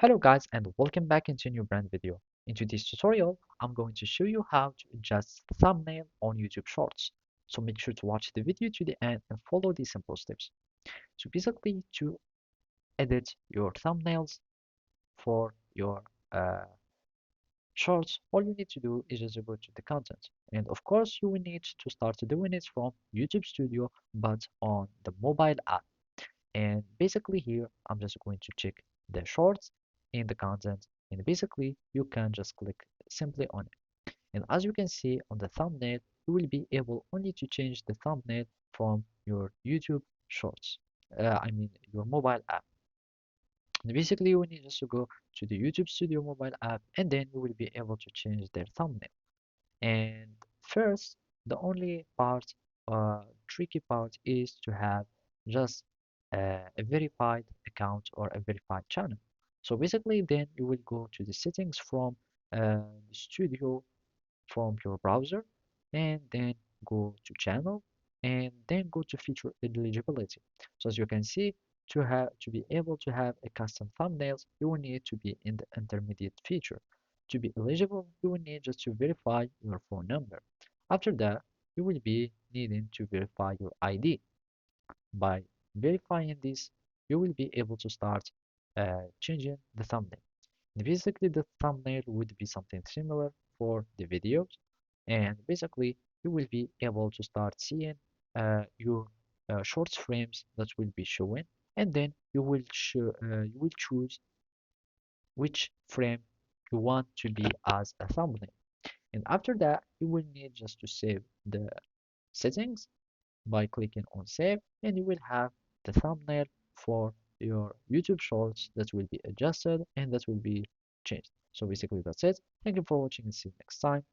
Hello guys and welcome back into a new brand video. In today's tutorial, I'm going to show you how to adjust thumbnail on YouTube Shorts. So make sure to watch the video to the end and follow these simple steps. So basically to edit your thumbnails for your shorts, all you need to do is just go to the content. And of course, you will need to start doing it from YouTube Studio, but on the mobile app. And basically here I'm just going to check the shorts in the content, and basically you can just click simply on it. And as you can see on the thumbnail, you will be able only to change the thumbnail from your YouTube shorts, your mobile app. And basically you need just to go to the YouTube Studio mobile app, and then you will be able to change their thumbnail. And first, the only tricky part is to have just a verified account or a verified channel. So basically, then you will go to the settings from the studio from your browser, and then go to channel, and then go to feature eligibility. So as you can see, to be able to have a custom thumbnails, you will need to be in the intermediate feature. To be eligible, you will need just to verify your phone number. After that, you will be needing to verify your ID. By verifying this, you will be able to start changing the thumbnail. And basically, the thumbnail would be something similar for the videos, and basically, you will be able to start seeing your short frames that will be showing, and then you will choose which frame you want to be as a thumbnail. And after that, you will need just to save the settings by clicking on save, and you will have the thumbnail for your YouTube shorts that will be adjusted and that will be changed. So basically that's it. Thank you for watching and see you next time.